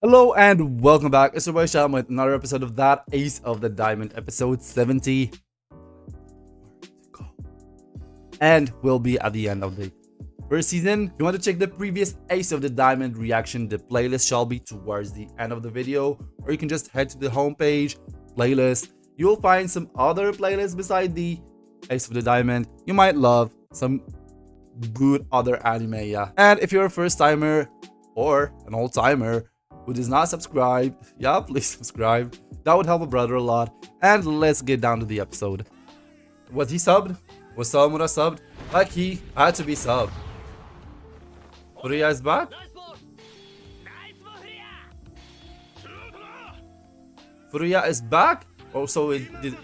Hello and welcome back. It's your boy Sham with another episode of that Ace of the Diamond, episode 70. And we'll be at the end of the first season. If you want to check the previous Ace of the Diamond reaction, the playlist shall be towards the end of the video. Or you can just head to the homepage, playlist. You'll find some other playlists beside the Ace of the Diamond. You might love some good other anime, yeah. And if you're a first timer or an old timer who does not subscribe, yeah, please subscribe. That would help a brother a lot. And let's get down to the episode. Was he subbed? Was Sawamura subbed? Like he had to be subbed. Furuya is back? Furuya is back? Oh, so it did.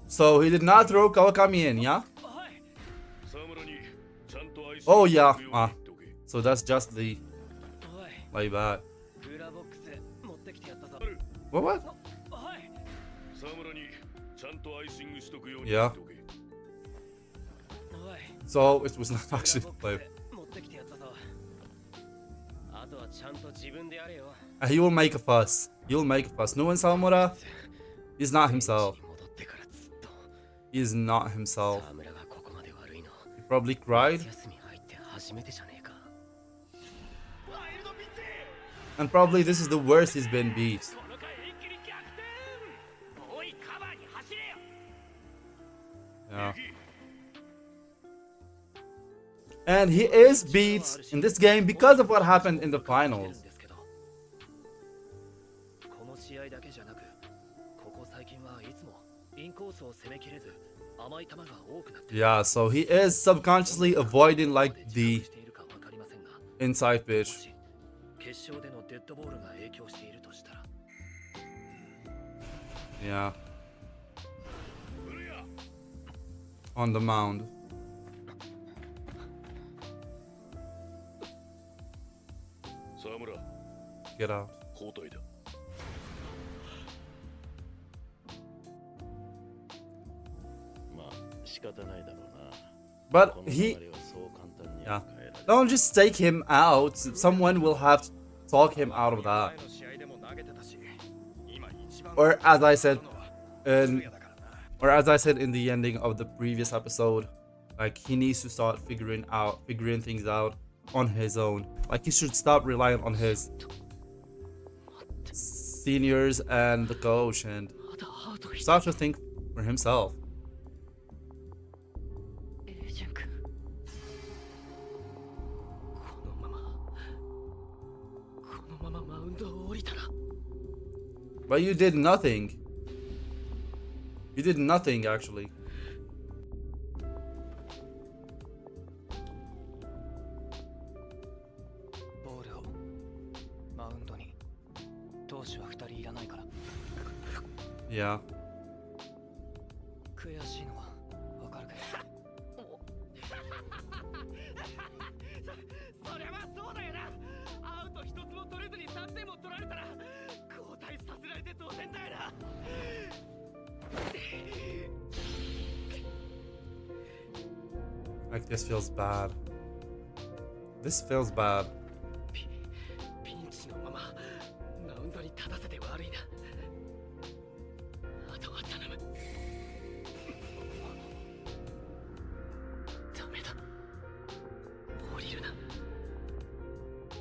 So he did not throw Kawakami in, yeah? Oh yeah, so that's just the layback. What? Yeah. So it was not actually play. He will make a fuss. He will make a fuss. No one Sawamura is not himself. He is not himself. He probably cried. And probably this is the worst he's been beat. Yeah. And he is beat in this game because of what happened in the finals. Yeah, so he is subconsciously avoiding like the inside pitch. Yeah. On the mound. Get out. But he... Yeah. Don't just take him out. Someone will have to talk him out of that. Or as I said in the ending of the previous episode, like he needs to start figuring things out on his own. Like he should stop relying on his seniors and the coach and start to think for himself. But you did nothing. You did nothing actually. Yeah. Like this feels bad. This feels bad.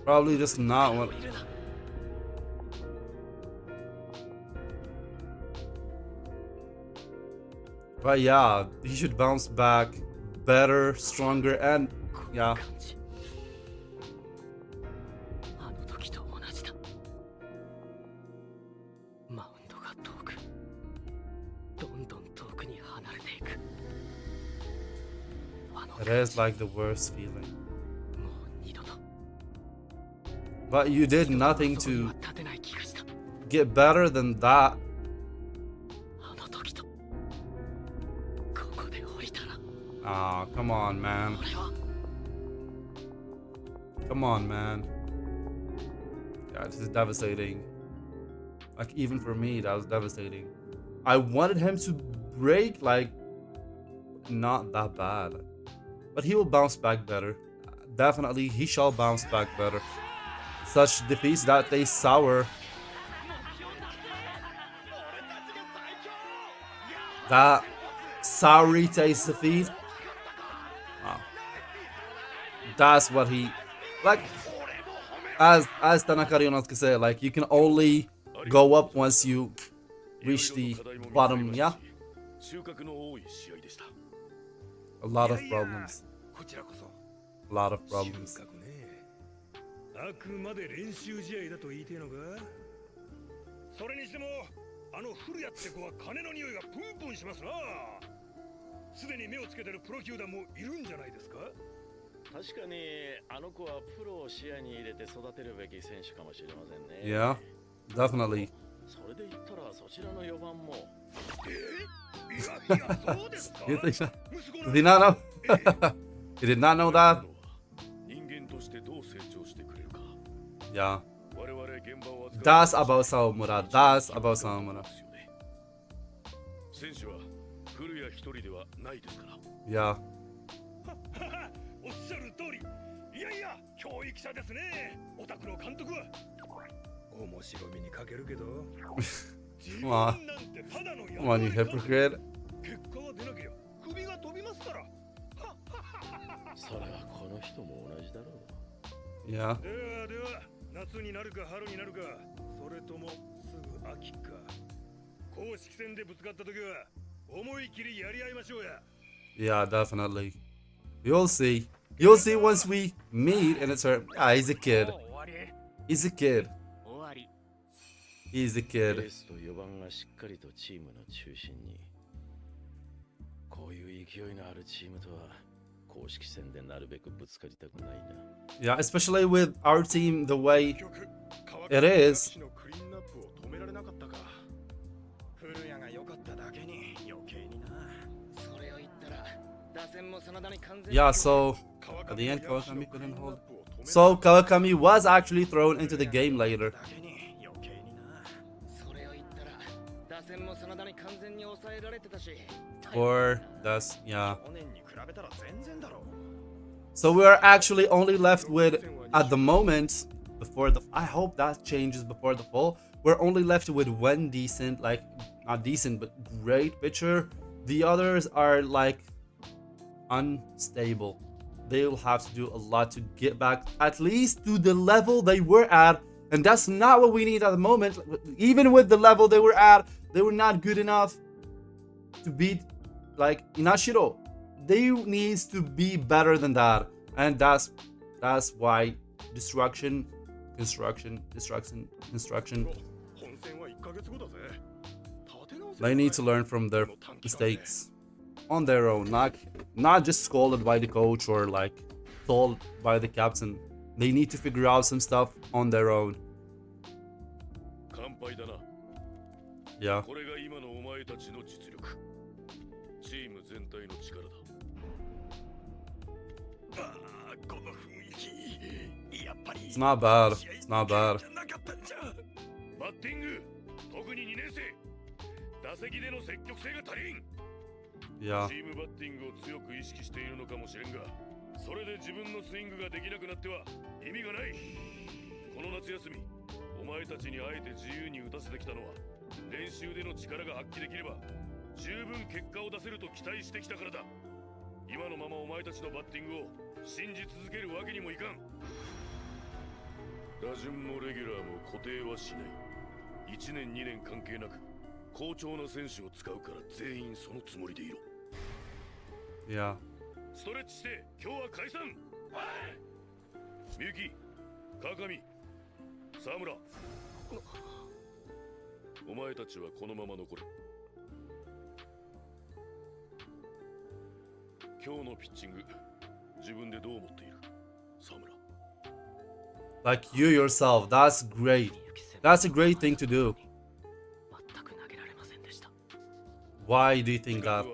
Probably just not what. But yeah, he should bounce back better, stronger, and yeah. It is like the worst feeling. But you did nothing to get better than that. Ah, come on, man. Come on, man. Yeah, this is devastating. Like, even for me, that was devastating. I wanted him to break, like, not that bad. but he will bounce back better. Definitely, he shall bounce back better. Such defeats that taste sour. That soury taste defeat. Wow. That's what he like. As Tanaka Ryunosuke said, like you can only go up once you reach the bottom. Yeah. A lot of problems. A lot of problems. あくまで練習試合だと言いてえのか。それにしてもあの古谷って子は金の匂いがプンプンしますな。すでに目をつけてるプロ球団もいるんじゃないですか。確かにあの子はプロを視野に入れて育てるべき選手かもしれませんね。Yeah, definitely. それで言ったらそちらの4番も。いやそうですか。You think so? Did he not know? He did not know that? 人間としてどう成長してくれるか。Yeah. 我々現場を That's about Sawamura. That's about Sawamura. 選手は古谷一人ではないですから。Yeah. おっしゃる通り。いやいや、教育者ですね。オタクの監督は。面白みに欠けるけど。Come on. Come on, you hypocrite. 結果が出なければ首が飛びますから。それはこの人も同じだろう。Yeah. では夏になるか春になるか、それともすぐ秋か。公式戦でぶつかった時は思い切りやり合いましょうや。Yeah, definitely. You'll see. You'll see once we meet in a turn. Ah, he's a kid. He's a kid. He's a エ kid. ースと4番がしっかりとチームの中心に。こういう勢いのあるチームとは公式戦でなるべくぶつかりたくないな。Yeah, especially with our team the way it is. 古谷が良かっただけに余計にな。それを言ったら打線も真田に完全に。 Yeah, so at the end, Kawakami couldn't hold. So Kawakami was actually thrown into the game later. Or that's yeah. So we are actually only left with at the moment before the. I hope that changes before the fall. We're only left with one decent, like not decent, but great pitcher. The others are like unstable. They'll have to do a lot to get back at least to the level they were at, and that's not what we need at the moment. Even with the level they were at, they were not good enough to beat like Inashiro. They needs to be better than that, and that's why construction. They need to learn from their mistakes on their own, not just scolded by the coach or like told by the captain. They need to figure out some stuff on their own. Yeah. It's not bad. It's not bad. バッティング、特に2年生、打席での積極性が足りん。Yeah. チームバッティングを強く意識しているのかもしれんが、それで自分のスイングができなくなっては意味がない。この夏休み、お前たちにあえて自由に打たせてきたのは、練習での力が発揮できれば十分結果を出せると期待してきたからだ。今のままお前たちのバッティングを信じ続けるわけにもいかん。打順もレギュラーも固定はしない。1年2年関係なく好調な選手を使うから全員そのつもりでいろ。Yeah. ストレッチして今日は解散。はい。みゆき、川上、沢村。お前たちはこのまま残れ。今日のピッチング、自分でどう思っている？沢村。Like you yourself. That's great. That's a great thing to do. Why do you think that?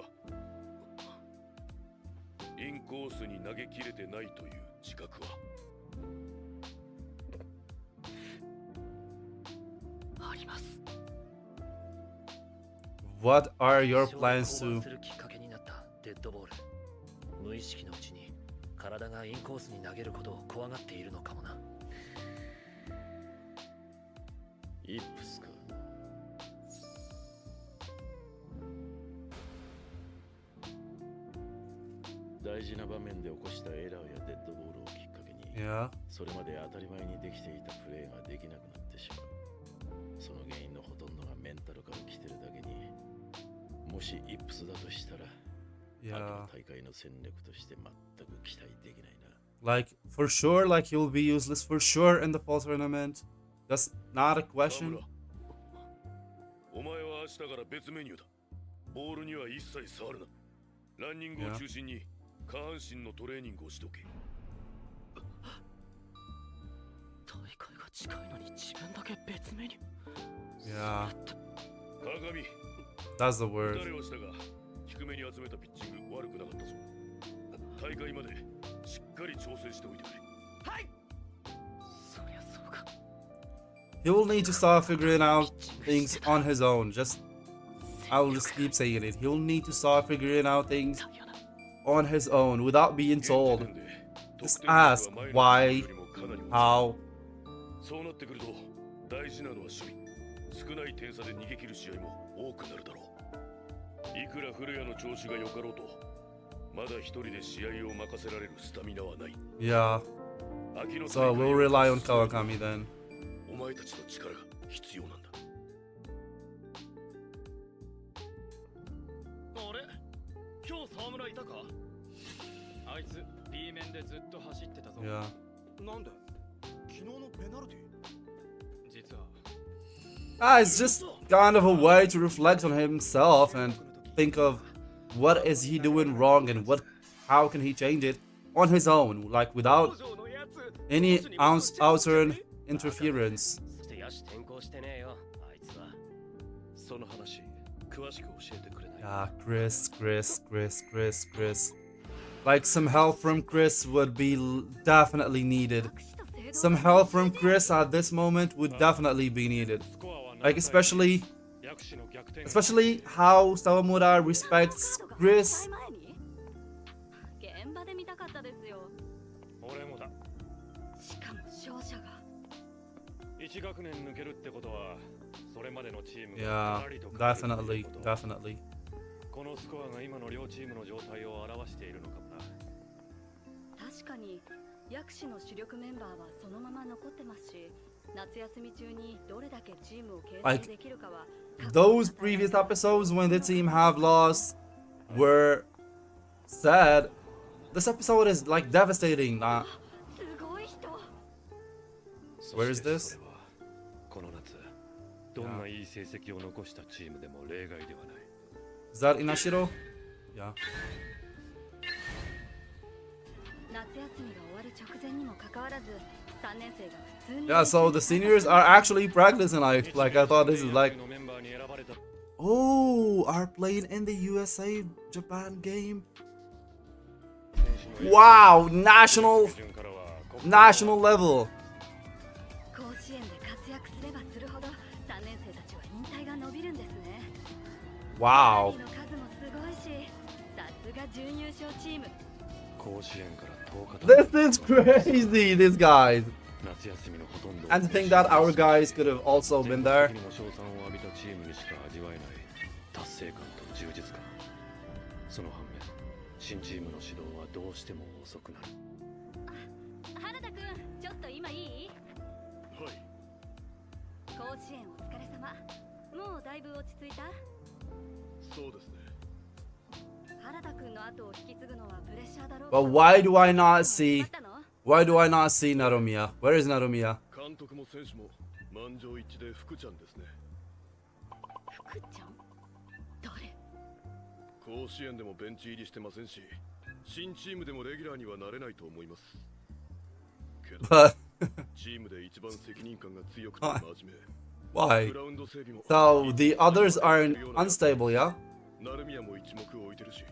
インコースに投げ切れてないという自覚はあります。 What are your plans to? きっかけになったデッドボール。無意識のうちに体がインコースに投げることを怖がっているのかもな。イップスか。大事な場面で起こしたエラーやデッドボールをきっかけに、Yeah. それまで当たり前にできていたプレーができなくなってしまう。その原因のほとんどがメンタルから来てるだけに、もしイップスだとしたら、秋 Yeah. の大会の戦略として全く期待できないな。Like, for sure, like, he'll be useless for sure in the fall tournament. That's not a 沢 question. 村、お前は明日から別メニューだ。ボールには一切触るな。ランニングを中心に下半身のトレーニングをしておけ。大会が近いのに自分だけ別メニュー。 Yeah. 鏡、 That's the word. 誰をしたが低めに集めたピッチング悪くなかったぞ。大会までしっかり調整しておいてくれ。はい。そりゃそうか。 He will need to start figuring out things on his own. I'll just keep saying it. He'll need to start figuring out things on his own without being told. Just ask why, how. そうなってくると大事なのは守備。少ない点差で逃げ切る試合も多くなるだろう。いくら古谷の調子が良かろうと、まだ一人で試合を任せられるスタミナはない。 Yeah. 秋の So 大会 we'll rely on Kawakami then. お前たちの力が必要なんだ。あれ、今日沢村いたか？あいつ B 面でずっと走ってたぞ。 Yeah. なんで？昨日のペナルティ？実は It's just kind of a way to reflect on himself and think of what is he doing wrong and how can he change it on his own, like without any outer interference. そして野手転向してねえよ、あいつは。その話詳しく教えてくれない？ Yeah, Chris. Like some help from Chris would be definitely needed. Some help from Chris at this moment would definitely be needed. Like especially how Sawamura respects Chris. 現場で見たかったですよ。俺もだ。しかも勝者が。1学年抜けるってことは、それまでのチーム Yeah, がガラリと変わるっていうこと。 definitely. このスコアが今の両チームの状態を表しているのかもな。確かに薬師の主力メンバーはそのまま残ってますし、夏休み中にどれだけチームを形成できるかは。Those previous episodes when the team have lost were sad. This episode is like devastating. すごい人。 Where is this? この夏、どんないい成績を残したチームでも例外ではない。 Is that Inashiro? Yeah. 夏休みが終わる直前にもかかわらず、3年生が普通に。 Yeah, so the seniors are actually practicing like I thought this is like, oh, are playing in the USA Japan game. Wow, national level. 甲子園で活躍すればするほど、3年生たちは引退が伸びるんですね。 Wow. の数もすごいし、さすが準優勝チーム。 甲子園から10日 This is crazy, these guys. 夏休みのほとんど And to think that our guys could have also been there. 全国的にも称賛を浴びたチームにしか味わえない達成感と充実感。その反面、新チームの指導はどうしても遅くなる。原田くん、ちょっと今いい？はい。甲子園お疲れ様。もうだいぶ落ち着いた？そうですね。原田くんの後を引き継ぐのはプレッシャーだろう。 But why do I not see Narumiya? Where is Narumiya? 監督も選手も満場一致で福ちゃんですね。福ちゃん？誰？甲子園でもベンチ入りしてませんし、新チームでもレギュラーにはなれないと思います。けど、 But チームで一番責任感が強くて真面目。 why? グラウンド整備も So the others are unstable, yeah? 成宮も一目置いてるし。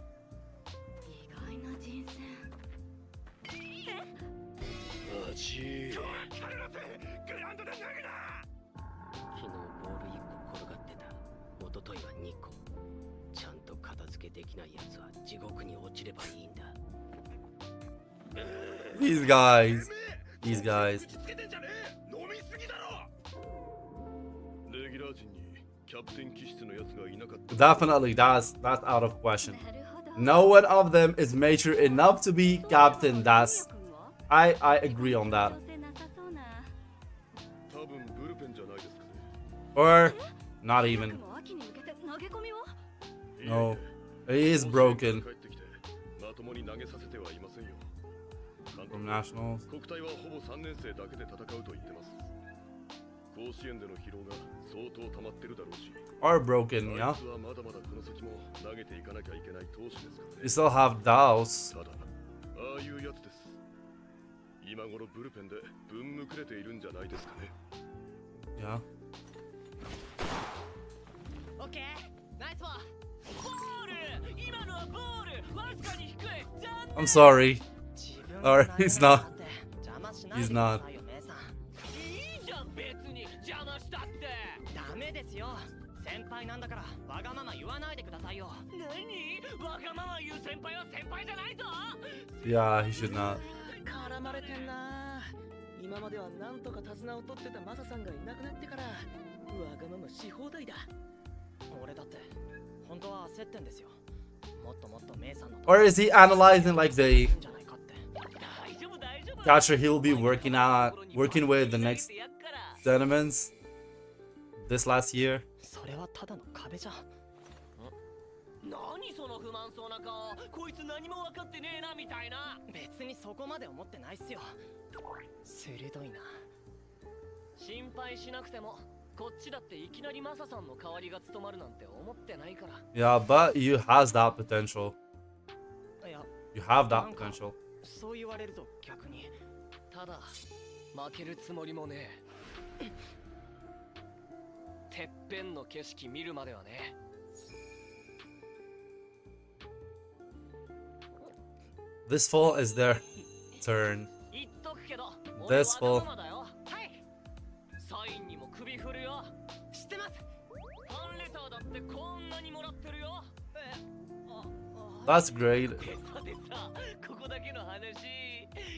意外な人選。マジ。グラウンドで投げな。昨日ボール1個転がってた。一昨日は2個。ちゃんと片付けできないやつは地獄に落ちればいいんだ。These guys. These guys. レギュラー陣にキャプテン気質のやつがいなかった。 Definitely, that's out of question. なるほど。 No one of them is mature enough to be captain. That's I agree on that. 調整なさそうな。多分ブルペンじゃないですかね。 Or not even. も秋に向けて投げ込みを。 No, he is broken 帰ってきてまともに投げさせてはいませんよ。監督 from nationals. 国体はほぼ3年生だけで戦うと言ってます。甲子園での疲労が相当溜まってるだろうし。 Or broken, あ yeah. いつはまだまだこの先も投げていかなきゃいけない投手ですからね。 You still have doubts. ただ、ああいうやつです。今頃ブルペンでぶんむくれているんじゃないですかね。 Yeah. オッケーナイスワンボール今のはボールわずかに低い残念 I'm sorry. 自分 Or の he's 投げ not. 方なんて邪魔しない He's でく not. ださいよ姉さんいいじゃん別に邪魔したってダメですよ先輩なんだからわがまま言わないでくださいよ何わがまま言う先輩は先輩じゃないぞ Yeah, he should not. 絡まれてんな今まではなんとか手綱を取ってたマサさんがいなくなってからわがままし放題だ俺だって本当は焦ってんですよもっともっとメイさんの Or is he analyzing like the じゃないかって大丈夫大丈夫 catcher he'll be working with the next tournaments this last year? それはただの壁じゃん何その不満そうな顔こいつ何も分かってねえなみたいな別にそこまで思ってないっすよ鋭いな心配しなくてもこっちだっていきなりマサさんの代わりが務まるなんて思ってないから Yeah, but you has that potential. いや You have that potential. そう言われると逆にただ負けるつもりもねえてっぺんの景色見るまではね This fall is their turn. 言っとくけど This 俺 fall. わがままだよはいサインにも首振るよ知ってますファンレターだってこんなにもらってるよ That's great. さてさここだけの話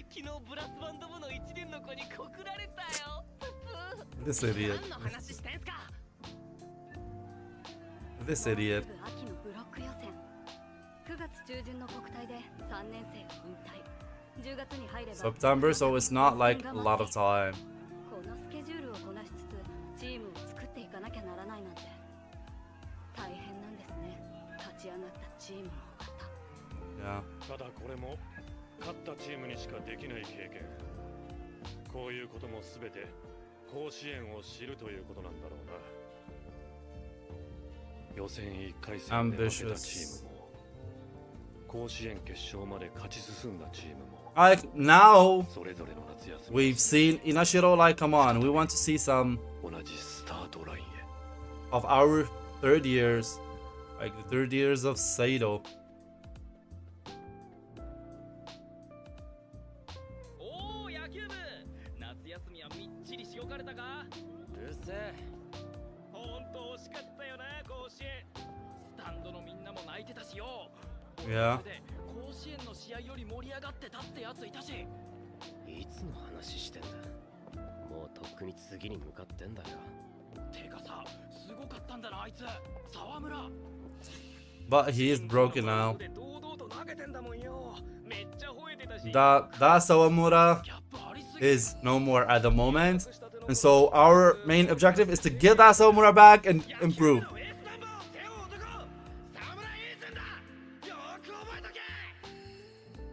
昨日ブラスバンド部の1年の子に告られたよ This idiot. 何の話してんすか This idiot. 秋のブロック予選9月中旬の国体で3年生が引退10月に入れば September, so it's not like a lot of time. このスケジュールをこなしつつチームを作っていかなきゃならないなんて大変なんですね勝ち上がったチームの方 Yeah. ただこれも勝ったチームにしかできない経験。こういうこともすべて甲子園を知るということなんだろうな。予選1回戦で負けたチームも甲子園決勝まで勝ち進んだチームも Like now それぞれの夏休み we've seen Inashiro. Like, come on, we want to see some 同じスタートラインへ。 of our third years, like the third years of Seidou. おお野球部夏休みはみっちりしごかれたかうるせえほんと惜しかったよな甲子園スタンドのみんなも泣いてたしよ Yeah. 甲子園の試合より盛り上がってたってやついたしいつの話してんだ。もうとっくに次に向かってんだよ。てかさすごかったんだなあいつ沢村 But he is broken now. で堂々と投げてんだもんよめっちゃ吠えてたし That Sawamura ギャップありすぎ is no more at the moment, and so our main objective is to get that Sawamura back and improve.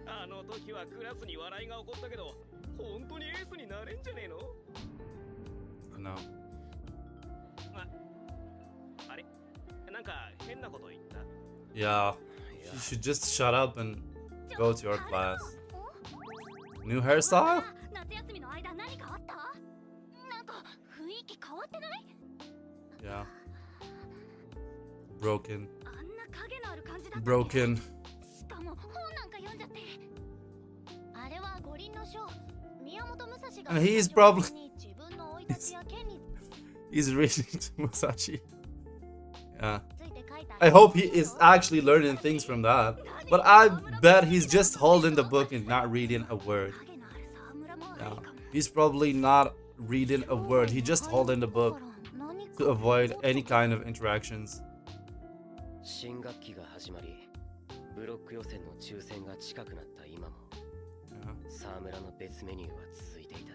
あの時はクラスに笑いが起こったけど本当にエースになれんじゃねえの No. あれなんか変なこと言った Yeah. You should just shut up and go to your class. New hairstyle? 夏休みの間何かあったなんか雰囲気変わってない Yeah. Broken. あんな影のある感じだったっけ Broken. しかも本なんか読んじゃってあれは五輪の書宮本武蔵が And he's probably 自分の生い立ちや権利 he's reading to Musashi. Yeah. ついて書いた I hope he is actually learning things from that. But I bet he's just holding the book and not reading a word. 影 Yeah. He's probably not reading a word. He just holding the book to avoid any kind of interactions. 新学期が始まり、ブロック予選の抽選が近くなった今も、沢村の別メニューは続いていた。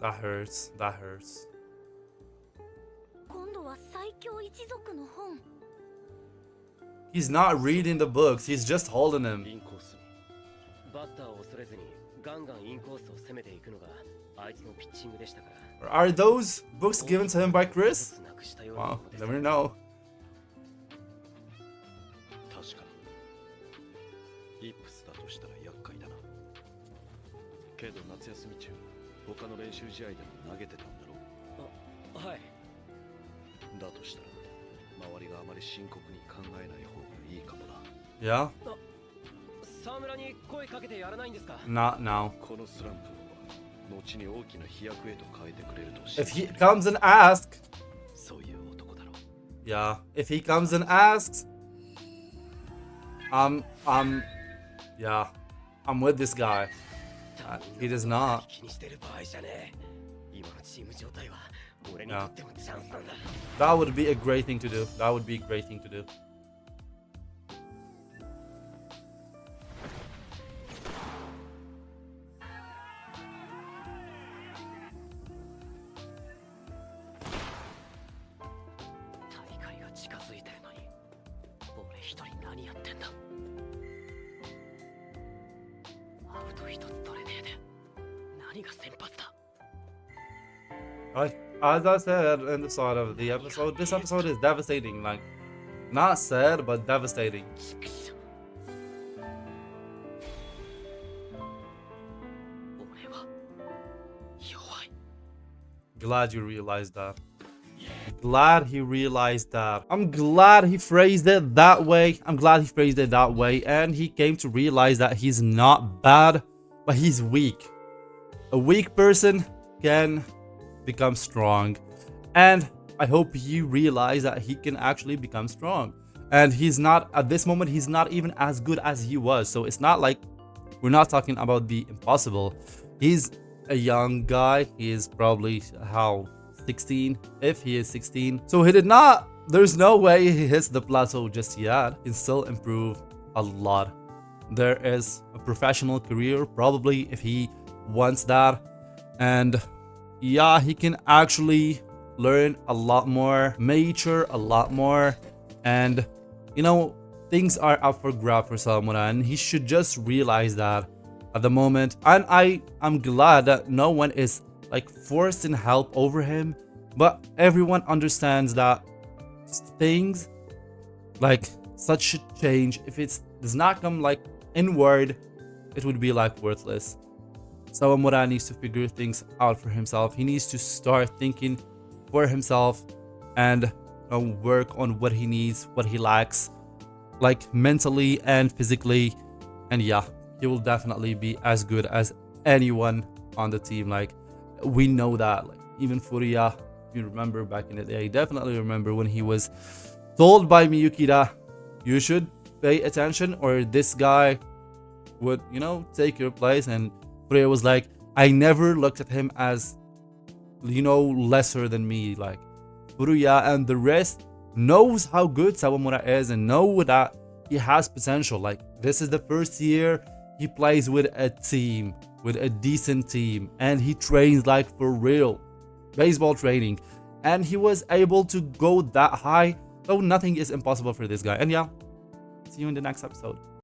That hurts. That hurts. 今度は最強一族の本。 He's not reading the books. He's just holding them. インコースにバッターを恐れずにガンガンインコースを攻めていくのがあいつのピッチングでしたから。 Are those books given to him by Chris? なくしたような Wow, ものです。 never know. 確かにイップスだとしたら厄介だな。けど夏休み中他の練習試合でも投げてたんだろう。はい。だとしたら周りがあまり深刻に考えない方がいいかもな。 Yeah? 沢村に声かけてやらないんですか？ Not now. このスランプを後に大きな飛躍へと変えてくれると信 If じ he てる。 comes and asks, そういう男だろう。 yeah. If he comes and asks, yeah. I'm with this guy. He does not. 気にしてる場合じゃねえ。今のチーム状態は俺にとってもチャンスなんだ。 That would be a great thing to do. That would be a great thing to do. 大会が近づいてるのに俺一人何やってんだ。アウト一つ取れねえで何が先発だ。 As I said in the start of the episode, this episode is devastating. Like, not sad, but devastating. ちくしょう。俺は弱い。 Glad you realized that. Glad he realized that. I'm glad he phrased it that way. I'm glad he phrased it that way. And he came to realize that he's not bad, but he's weak. A weak person can become strong. And I hope he realized that he can actually become strong. And he's not, at this moment, he's not even as good as he was. So it's not like we're not talking about the impossible. He's a young guy. He is probably, how, 16, if he is 16. So he did not, there's no way he hits the plateau just yet. He can still improve a lot. There is a professional career, probably, if he wants that. And yeah, he can actually learn a lot more, mature a lot more. And, you know, things are up for grab for Sawamura, and he should just realize that at the moment. And I'm glad that no one is like forcing help over him, but everyone understands that things like such a change, if it does not come like inward, it would be like worthless. Sawamura needs to figure things out for himself. He needs to start thinking for himself and work on what he needs, what he lacks, like mentally and physically. And yeah, he will definitely be as good as anyone on the team. Like, we know that. Like, even Furuya, if you remember back in the day, definitely remember when he was told by Miyuki that you should pay attention or this guy would, you know, take your place. And Furuya was like, I never looked at him as, you know, lesser than me. Like, Furuya and the rest knows how good Sawamura is and know that he has potential. Like, this is the first year he plays with a team, with a decent team, and he trains like for real, baseball training, and he was able to go that high. So nothing is impossible for this guy. And yeah, see you in the next episode.